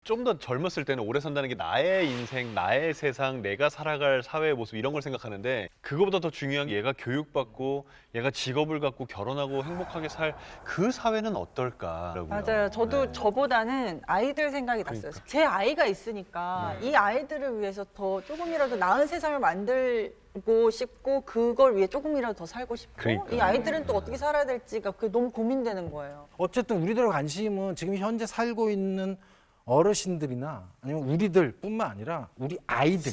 좀 더 젊었을 때는 오래 산다는 게 나의 인생, 나의 세상, 내가 살아갈 사회의 모습 이런 걸 생각하는데 그거보다 더 중요한 게 얘가 교육받고 얘가 직업을 갖고 결혼하고 행복하게 살 그 사회는 어떨까라고요. 맞아요. 저도 네. 저보다는 아이들 생각이 났어요. 그러니까. 제 아이가 있으니까 이 아이들을 위해서 더 조금이라도 나은 세상을 만들고 싶고 그걸 위해 조금이라도 더 살고 싶고 그러니까. 이 아이들은 또 어떻게 살아야 될지가 그게 너무 고민되는 거예요. 어쨌든 우리들의 관심은 지금 현재 살고 있는 어르신들이나 아니면 우리들뿐만 아니라 우리 아이들,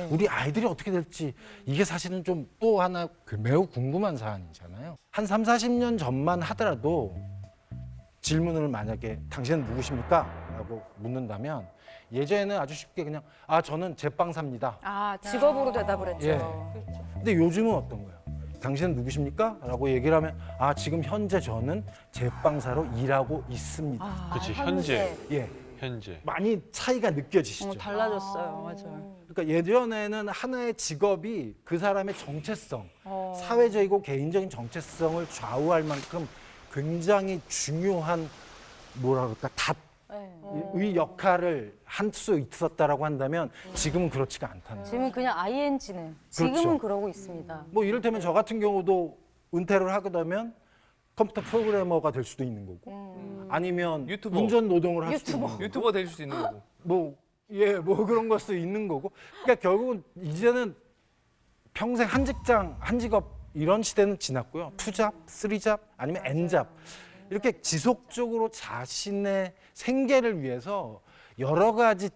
우리 아이들이 어떻게 될지 이게 사실은 좀 또 하나 매우 궁금한 사안이잖아요. 한 3, 40년 전만 하더라도 질문을 만약에 당신은 누구십니까? 라고 묻는다면 예전에는 아주 쉽게 그냥 저는 제빵사입니다. 아, 직업으로 대답을 했죠. 예. 근데 요즘은 어떤 거예요? 당신은 누구십니까? 라고 얘기를 하면 지금 현재 저는 제빵사로 일하고 있습니다. 그렇지, 현재. 예. 현재. 많이 차이가 느껴지시죠? 달라졌어요. 맞아요. 그러니까 예전에는 하나의 직업이 그 사람의 정체성, 사회적이고 개인적인 정체성을 좌우할 만큼 굉장히 중요한 뭐라 그럴까 의 역할을 할 수 있었다라고 한다면 지금은 그렇지가 않다는 거예요. 지금은 그냥 ING는 지금은 그렇죠. 그러고 있습니다. 뭐 이를테면 저 같은 경우도 은퇴를 하게 되면 컴퓨터 프로그래머가 될 수도 있는 거고 아니면 유튜버. 운전 노동을 할 수도 있는 거고 유튜버 될 수도 있는 거고. 뭐 그런 걸 수도 있는 거고 그러니까 결국은 이제는 평생 한 직장 한 직업 이런 시대는 지났고요. 투잡, 쓰리잡 아니면 N잡 이렇게 지속적으로 자신의 생계를 위해서 여러 가지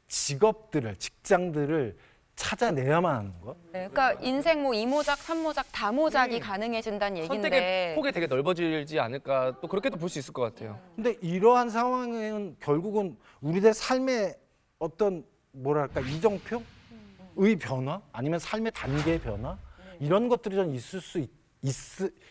직업들을 직장들을 찾아내야만 하는 것. 네, 그러니까 인생 뭐 이모작, 삼모작, 다모작이 가능해진다는 선택의 얘기인데 폭이 되게 넓어지지 않을까 또 그렇게도 볼 수 있을 것 같아요. 근데 이러한 상황은 결국은 우리들의 삶의 어떤 뭐랄까 이정표의 변화 아니면 삶의 단계의 변화 이런 것들이 전 있을 수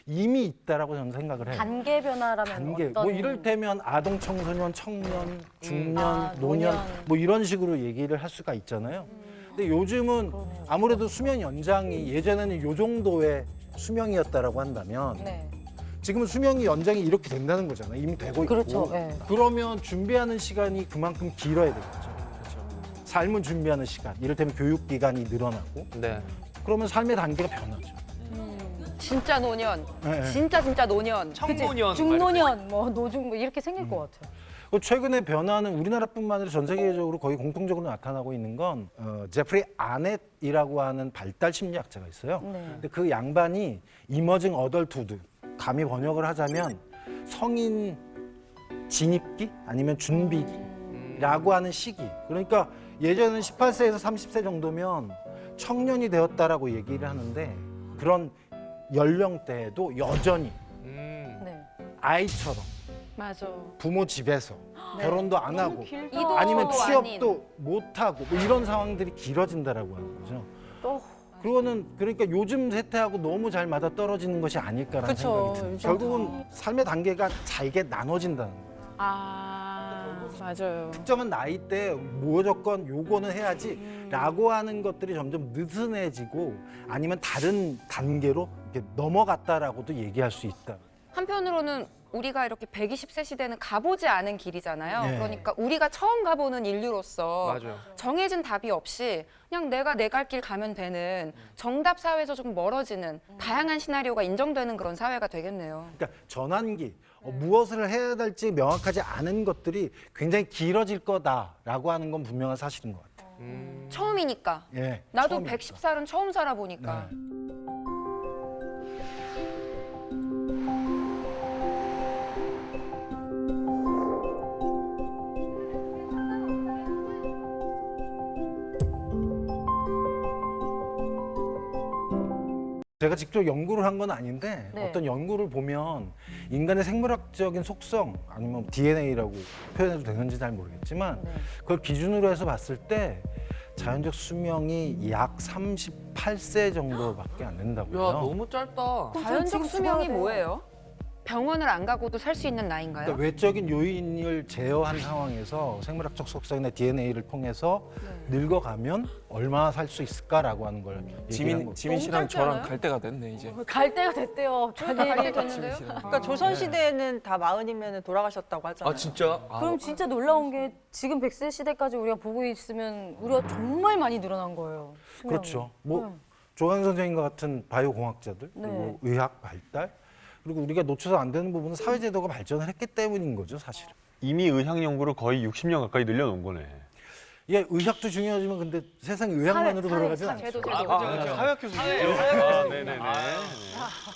이미 있다라고 저는 생각을 해요. 단계 변화라면 단계 어떤 뭐 이를테면 아동 청소년 청년 중년 노년. 노년 뭐 이런 식으로 얘기를 할 수가 있잖아요. 근데 요즘은 아무래도 수명 연장이 예전에는 요 정도의 수명이었다라고 한다면 네. 지금은 수명이 연장이 이렇게 된다는 거잖아요. 이미 되고 있고. 그렇죠. 네. 그러면 준비하는 시간이 그만큼 길어야 되겠죠. 삶을 준비하는 시간, 이를테면 교육 기간이 늘어나고 네. 그러면 삶의 단계가 변하죠. 진짜 노년, 네. 진짜 노년. 청노년. 중노년, 뭐 노중 뭐 이렇게 생길 것 같아요. 최근에 변화는 우리나라뿐만 아니라 전 세계적으로 거의 공통적으로 나타나고 있는 건 제프리 아넷이라고 하는 발달 심리학자가 있어요. 네. 근데 그 양반이 이머징 어덜트후드, 감히 번역을 하자면 성인 진입기 아니면 준비기라고 하는 시기. 그러니까 예전에는 18세에서 30세 정도면 청년이 되었다라고 얘기를 하는데 그런 연령대에도 여전히 네. 아이처럼 맞아. 부모 집에서 결혼도 안 하고 이도 아니면 아닌. 취업도 못 하고 뭐 이런 상황들이 길어진다라고 하는 거죠. 그거는 그러니까 요즘 세태하고 너무 잘 맞아 떨어지는 것이 아닐까라는 그쵸, 생각이 듭니다. 요즘 결국은 삶의 단계가 잘게 나눠진다는 거예요. 맞아요. 특정한 나이 때 무조건 요거는 해야지라고 하는 것들이 점점 느슨해지고 아니면 다른 단계로 이렇게 넘어갔다라고도 얘기할 수 있다. 한편으로는 우리가 이렇게 120세 시대는 가보지 않은 길이잖아요. 네. 그러니까 우리가 처음 가보는 인류로서 맞아요. 정해진 답이 없이 그냥 내가 내 갈 길 가면 되는 정답 사회에서 조금 멀어지는 다양한 시나리오가 인정되는 그런 사회가 되겠네요. 그러니까 전환기 무엇을 해야 될지 명확하지 않은 것들이 굉장히 길어질 거다라고 하는 건 분명한 사실인 것 같아요. 처음이니까. 예, 나도 처음이니까. 110살은 처음 살아보니까. 네. 제가 직접 연구를 한 건 아닌데 네. 어떤 연구를 보면 인간의 생물학적인 속성 아니면 DNA라고 표현해도 되는지 잘 모르겠지만 그걸 기준으로 해서 봤을 때 자연적 수명이 약 38세 정도밖에 안 된다고요. 야 너무 짧다. 자연적 지금 수명이 죽어야 돼요. 뭐예요? 병원을 안 가고도 살 수 있는 나이인가요? 그러니까 외적인 요인을 제어한 상황에서 생물학적 속성이나 DNA를 통해서 늙어가면 얼마나 살 수 있을까라고 하는 걸 얘기한 거죠. 지민 씨랑 짧지 저랑 않아요? 갈 때가 됐네 이제. 갈 때가 됐대요. 갈때 됐는데요? 그러니까 조선 시대에는 다 40이면 돌아가셨다고 하잖아요. 아 진짜? 그럼 진짜 놀라운 게 지금 100세 시대까지 우리가 보고 있으면 우리가 정말 많이 늘어난 거예요. 수명이. 그렇죠. 뭐 네. 조강 선생님과 같은 바이오 공학자들 네. 그리고 의학 발달 그리고 우리가 놓쳐서 안 되는 부분은 사회제도가 발전을 했기 때문인 거죠, 사실은. 이미 의학 연구를 거의 60년 가까이 늘려놓은 거네. 예, 의학도 중요하지만 근데 세상이 의학만으로 돌아가진 않죠. 제도. 사회학 교수님. 아, 네네네.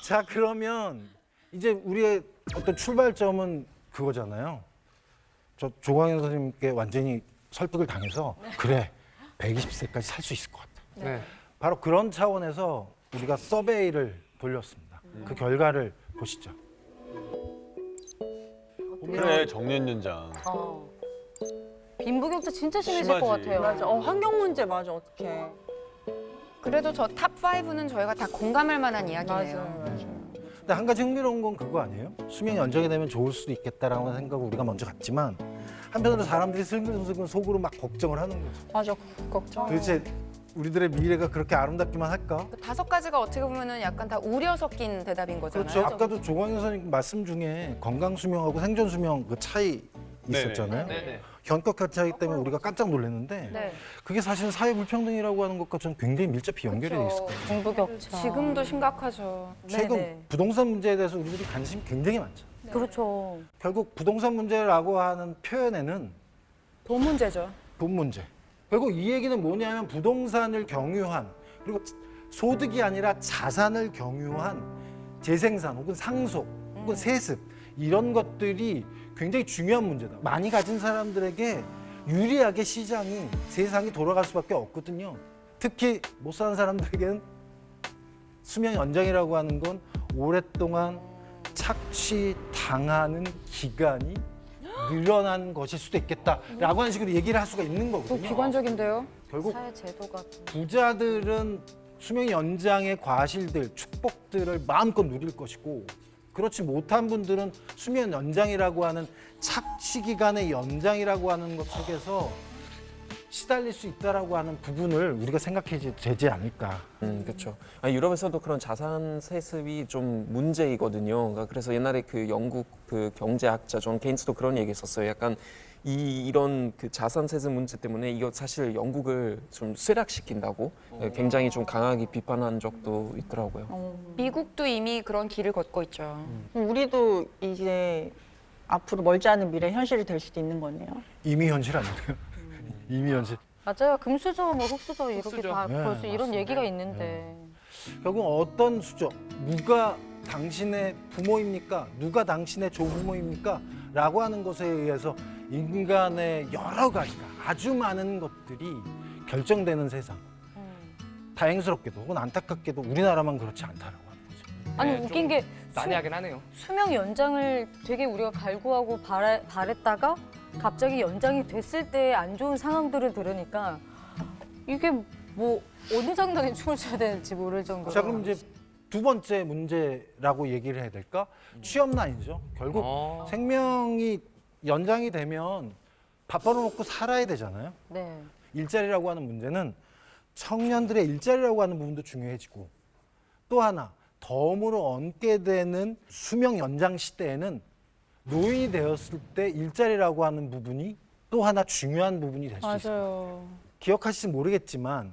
자, 그러면 이제 우리의 어떤 출발점은 그거잖아요. 저 조광현 선생님께 완전히 설득을 당해서 그래, 120세까지 살 수 있을 것 같다. 네. 바로 그런 차원에서 우리가 서베이를 돌렸습니다. 그 결과를 보시죠. 그래, 정년연장. 빈부격차 진짜 심해질 심하지. 것 같아요. 맞아. 환경 문제 맞아. 어떡해. 그래도 저 탑 5는 저희가 다 공감할 만한 이야기네요. 맞아요. 근데 한 가지 흥미로운 건 그거 아니에요? 수명이 연장이 되면 좋을 수도 있겠다라는 생각을 우리가 먼저 갖지만 한편으로 사람들이 슬금슬금 속으로 막 걱정을 하는 거죠. 맞아. 걱정. 도대체 우리들의 미래가 그렇게 아름답기만 할까? 그 5가지가 어떻게 보면은 약간 다 우려 섞인 대답인 거잖아요. 그렇죠. 아까도 조광현 선생님 말씀 중에 건강 수명하고 생존 수명 그 차이 있었잖아요. 네네. 현격한 차이 때문에 우리가 깜짝 놀랐는데 네. 그게 사실 사회 불평등이라고 하는 것과 저는 굉장히 밀접히 연결이 돼 있을 거예요. 빈부격차. 지금도 심각하죠. 최근 네네. 부동산 문제에 대해서 우리들이 관심이 굉장히 많죠. 그렇죠. 결국 부동산 문제라고 하는 표현에는 돈 문제죠. 돈 문제. 결국 이 얘기는 뭐냐면 부동산을 경유한 그리고 소득이 아니라 자산을 경유한 재생산 혹은 상속 혹은 세습 이런 것들이 굉장히 중요한 문제다. 많이 가진 사람들에게 유리하게 시장이 세상이 돌아갈 수밖에 없거든요. 특히 못 사는 사람들에게는 수명 연장이라고 하는 건 오랫동안 착취당하는 기간이 늘어난 것일 수도 있겠다라고 하는 식으로 얘기를 할 수가 있는 또 거거든요. 비관적인데요. 결국 사회 제도가 부자들은 수명 연장의 과실들, 축복들을 마음껏 누릴 것이고 그렇지 못한 분들은 수명 연장이라고 하는 착취 기간의 연장이라고 하는 것 속에서 시달릴 수 있다라고 하는 부분을 우리가 생각해야 되지 않을까. 그렇죠. 유럽에서도 그런 자산 세습이 좀 문제이거든요. 그러니까 그래서 옛날에 그 영국 그 경제학자 존 케인스도 그런 얘기했었어요. 약간 이런 그 자산 세습 문제 때문에 이거 사실 영국을 좀 쇠락시킨다고 굉장히 좀 강하게 비판한 적도 있더라고요. 미국도 이미 그런 길을 걷고 있죠. 우리도 이제 앞으로 멀지 않은 미래 현실이 될 수도 있는 거네요. 이미 현실 아닌가요? 이미 현실. 맞아요. 금수저, 뭐 흑수저 이렇게 흑수저. 다 네, 벌써 이런 맞습니다. 얘기가 있는데. 결국 어떤 수저, 누가 당신의 부모입니까? 누가 당신의 조부모입니까? 라고 하는 것에 의해서 인간의 여러 가지가 아주 많은 것들이 결정되는 세상. 다행스럽게도 혹은 안타깝게도 우리나라만 그렇지 않다라고 하는 거죠. 아니 네, 웃긴 게 난해하긴 하네요. 수명 연장을 되게 우리가 갈구하고 바랬다가 갑자기 연장이 됐을 때 안 좋은 상황들을 들으니까 이게 뭐 어느 장단에 춤을 춰야 될지 모를 정도로. 자, 그럼 이제 두 번째 문제라고 얘기를 해야 될까? 취업난이죠. 결국 생명이 연장이 되면 밥 벌어먹고 살아야 되잖아요. 네. 일자리라고 하는 문제는 청년들의 일자리라고 하는 부분도 중요해지고 또 하나 덤으로 얹게 되는 수명 연장 시대에는 노인이 되었을 때 일자리라고 하는 부분이 또 하나 중요한 부분이 될 수 있어요. 맞아요. 기억하실지 모르겠지만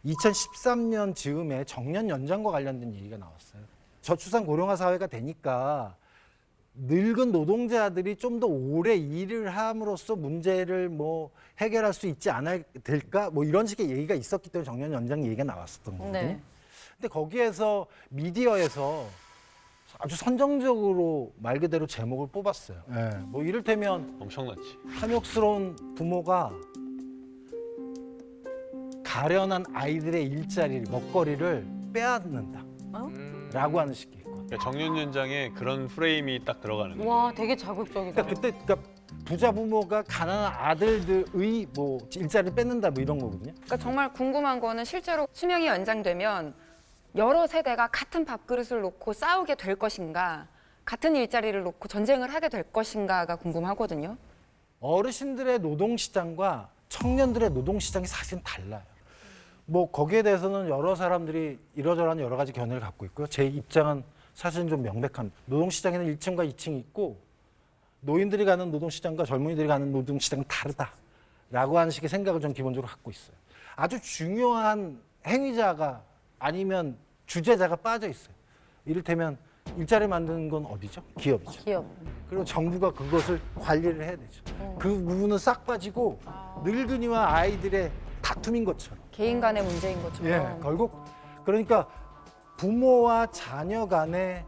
2013년 즈음에 정년 연장과 관련된 얘기가 나왔어요. 저출산 고령화 사회가 되니까 늙은 노동자들이 좀 더 오래 일을 함으로써 문제를 뭐 해결할 수 있지 않을 될까 뭐 이런 식의 얘기가 있었기 때문에 정년 연장 얘기가 나왔었던 거거든요. 네. 근데 거기에서 미디어에서 아주 선정적으로 말 그대로 제목을 뽑았어요. 뭐 이를테면 엄청났지. 탐욕스러운 부모가 가련한 아이들의 일자리, 먹거리를 빼앗는다. 라고 하는 식이 있거든요. 그러니까 정년연장에 그런 프레임이 딱 들어가는 거예요. 와 되게 자극적이다. 그러니까 부자 부모가 가난한 아들들의 뭐 일자리를 뺏는다 뭐 이런 거거든요. 그러니까 정말 궁금한 거는 실제로 수명이 연장되면 여러 세대가 같은 밥그릇을 놓고 싸우게 될 것인가? 같은 일자리를 놓고 전쟁을 하게 될 것인가가 궁금하거든요. 어르신들의 노동시장과 청년들의 노동시장이 사실은 달라요. 뭐 거기에 대해서는 여러 사람들이 이러저러한 여러 가지 견해를 갖고 있고요. 제 입장은 사실은 좀 명백합니다. 노동시장에는 1층과 2층이 있고 노인들이 가는 노동시장과 젊은이들이 가는 노동시장은 다르다라고 하는 식의 생각을 좀 기본적으로 갖고 있어요. 아주 중요한 행위자가 아니면 주재자가 빠져 있어요. 이를테면 일자리 만드는 건 어디죠? 기업이죠. 기업. 그리고 정부가 그것을 관리를 해야 되죠. 그 부분은 싹 빠지고 늙은이와 아이들의 다툼인 것처럼. 개인 간의 문제인 것처럼. 예, 결국 그러니까 부모와 자녀 간의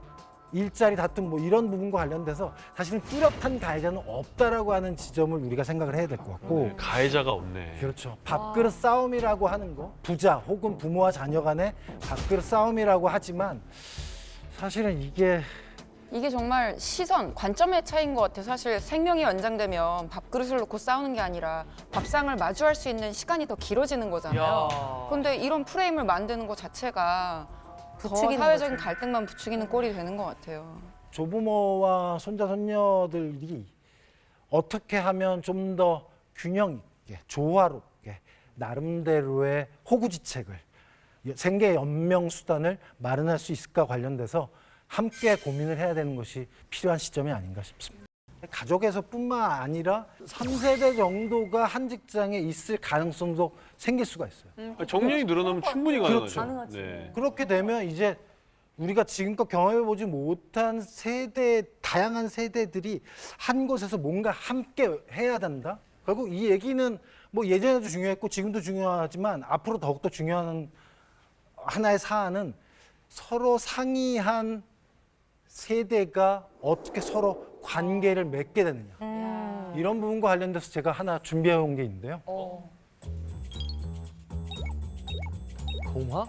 일자리 다툼 뭐 이런 부분과 관련돼서 사실은 뚜렷한 가해자는 없다라고 하는 지점을 우리가 생각을 해야 될 것 같고 가해자가 없네. 그렇죠. 밥그릇 싸움이라고 하는 거 부자 혹은 부모와 자녀 간의 밥그릇 싸움이라고 하지만 사실은 이게 정말 시선, 관점의 차이인 것 같아요. 사실 생명이 연장되면 밥그릇을 놓고 싸우는 게 아니라 밥상을 마주할 수 있는 시간이 더 길어지는 거잖아요. 그런데 이런 프레임을 만드는 것 자체가 더 부추기는 사회적인 거죠. 갈등만 부추기는 꼴이 되는 것 같아요. 조부모와 손자 손녀들이 어떻게 하면 좀 더 균형 있게 조화롭게 나름대로의 호구지책을 생계 연명 수단을 마련할 수 있을까 관련돼서 함께 고민을 해야 되는 것이 필요한 시점이 아닌가 싶습니다. 가족에서뿐만 아니라 3세대 정도가 한 직장에 있을 가능성도 생길 수가 있어요. 정년이 늘어나면 충분히 가능하죠. 가능하지. 네. 그렇게 되면 이제 우리가 지금껏 경험해보지 못한 세대, 다양한 세대들이 한 곳에서 뭔가 함께 해야 된다. 결국 이 얘기는 뭐 예전에도 중요했고 지금도 중요하지만 앞으로 더욱더 중요한 하나의 사안은 서로 상이한 세대가 어떻게 서로 관계를 맺게 되느냐. 이런 부분과 관련돼서 제가 하나 준비해 온 게 있는데요. 동화?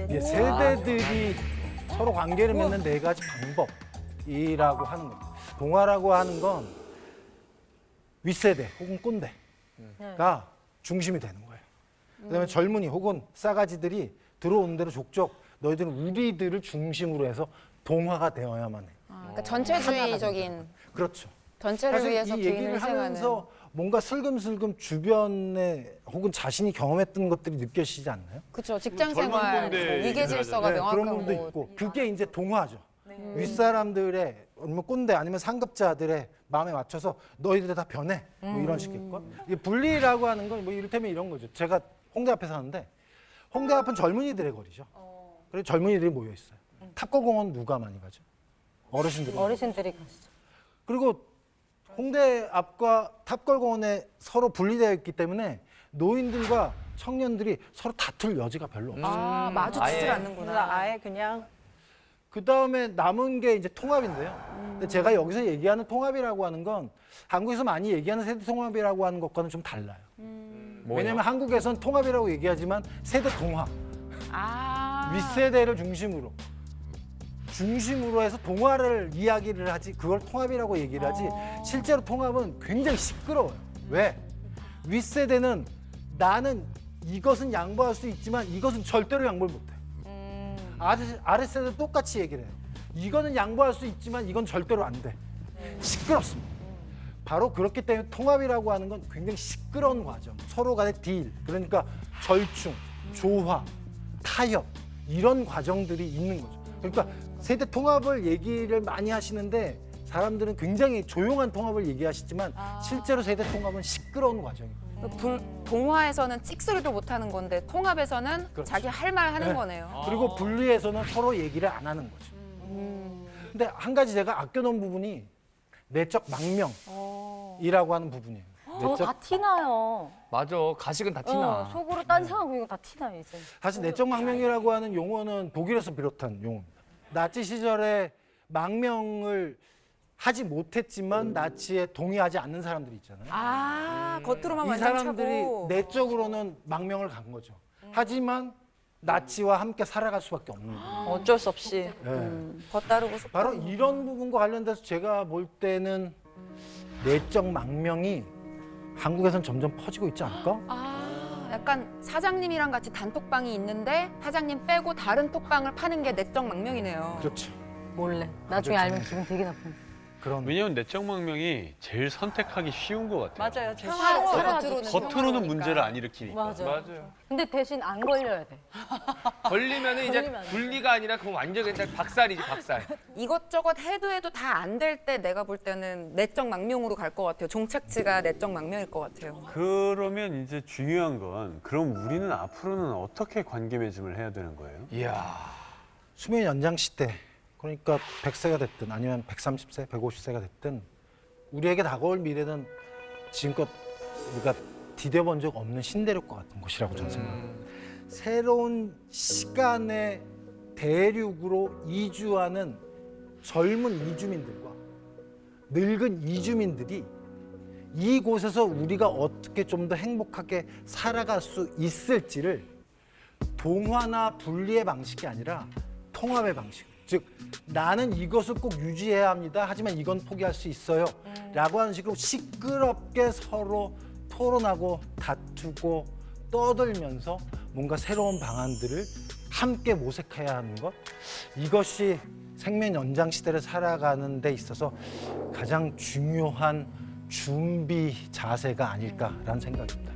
예, 세대들이 서로 관계를 맺는 네 가지 방법이라고 하는 겁니다. 동화라고 하는 건 윗세대 혹은 꼰대가 중심이 되는 거예요. 그다음에 젊은이 혹은 싸가지들이 들어오는 대로 족족 너희들은 우리들을 중심으로 해서 동화가 되어야만 해. 그러니까 전체주의적인, 그렇죠. 전체를 사실 위해서 이 개인을 얘기를 희생하는. 하면서 뭔가 슬금슬금 주변에 혹은 자신이 경험했던 것들이 느껴지지 않나요? 그렇죠. 직장 젊은 생활, 꼰대 뭐 위계 얘기를 질서가 네, 명확한 그런 부분도 곳. 있고 그게 이제 동화죠. 윗사람들의 아니면 꼰대 아니면 상급자들의 마음에 맞춰서 너희들 다 변해 뭐 이런 식의 것. 이 분리라고 하는 건 뭐 이를테면 이런 거죠. 제가 홍대 앞에 사는데 홍대 앞은 젊은이들의 거리죠. 그리고 젊은이들이 모여 있어요. 탑골공원 누가 많이 가죠? 어르신들이. 어르신들이 가시죠. 그리고 홍대 앞과 탑골공원에 서로 분리되어 있기 때문에 노인들과 청년들이 서로 다툴 여지가 별로 없어요. 아, 마주치질 아예. 않는구나. 아예 그냥 그 다음에 남은 게 이제 통합인데요. 근데 제가 여기서 얘기하는 통합이라고 하는 건 한국에서 많이 얘기하는 세대 통합이라고 하는 것과는 좀 달라요. 왜냐하면 한국에선 통합이라고 얘기하지만 세대 동화, 아. 윗세대를 중심으로 해서 동화를 이야기를 하지 그걸 통합이라고 얘기를 하지 실제로 통합은 굉장히 시끄러워요. 왜? 윗세대는 나는 이것은 양보할 수 있지만 이것은 절대로 양보를 못해. 아랫세대도 똑같이 얘기를 해요. 이거는 양보할 수 있지만 이건 절대로 안 돼. 시끄럽습니다. 바로 그렇기 때문에 통합이라고 하는 건 굉장히 시끄러운 과정. 서로 간의 딜, 그러니까 절충, 조화, 타협 이런 과정들이 있는 거죠. 그러니까 세대 통합을 얘기를 많이 하시는데 사람들은 굉장히 조용한 통합을 얘기하시지만 실제로 세대 통합은 시끄러운 과정입니다. 동화에서는 찍소리도 못 하는 건데 통합에서는 그렇죠. 자기 할 말 하는 네. 거네요. 그리고 분리해서는 서로 얘기를 안 하는 거죠. 근데 한 가지 제가 아껴놓은 부분이 내적 망명이라고 하는 부분이에요. 저거 다 티나요. 맞아. 가식은 다 티나. 속으로 딴 생각하고 이거 다 티나요, 이제. 사실 내적 망명이라고 하는 용어는 독일에서 비롯한 용어입니다. 나치 시절에 망명을 하지 못했지만 나치에 동의하지 않는 사람들이 있잖아요. 아, 겉으로만 이 완전 사람들이 차고. 내적으로는 망명을 간 거죠. 하지만 나치와 함께 살아갈 수밖에 없는 거예요. 어쩔 수 없이 겉다르고 속 바로 이런 부분과 관련돼서 제가 볼 때는 내적 망명이 한국에선 점점 퍼지고 있지 않을까? 아, 약간 사장님이랑 같이 단톡방이 있는데 사장님 빼고 다른 톡방을 파는 게 내적 망명이네요. 그렇죠. 몰래. 나중에 알면 기분 되게 나쁜데. 그런 왜냐면 내적 망명이 제일 선택하기 쉬운 것 같아요. 맞아요. 제 겉으로는 겉으로는 평화로우니까. 문제를 안 일으키니까. 맞아. 맞아요. 근데 대신 안 걸려야 돼. 걸리면은 이제 걸리면 안 돼. 분리가 아니라 그건 완전 그냥 박살이지 박살. 이것저것 해도 다 안 될 때 내가 볼 때는 내적 망명으로 갈 것 같아요. 종착지가 내적 망명일 것 같아요. 그러면 이제 중요한 건 그럼 우리는 앞으로는 어떻게 관계 맺음을 해야 되는 거예요? 이야. 수명 연장 시대, 그러니까 100세가 됐든 아니면 130세, 150세가 됐든 우리에게 다가올 미래는 지금껏 우리가 디뎌본 적 없는 신대륙과 같은 곳이라고 저는 생각합니다. 새로운 시간의 대륙으로 이주하는 젊은 이주민들과 늙은 이주민들이 이곳에서 우리가 어떻게 좀 더 행복하게 살아갈 수 있을지를 동화나 분리의 방식이 아니라 통합의 방식. 즉 나는 이것을 꼭 유지해야 합니다. 하지만 이건 포기할 수 있어요. 라고 하는 식으로 시끄럽게 서로 토론하고 다투고 떠들면서 뭔가 새로운 방안들을 함께 모색해야 하는 것. 이것이 생명 연장 시대를 살아가는 데 있어서 가장 중요한 준비 자세가 아닐까라는 생각입니다.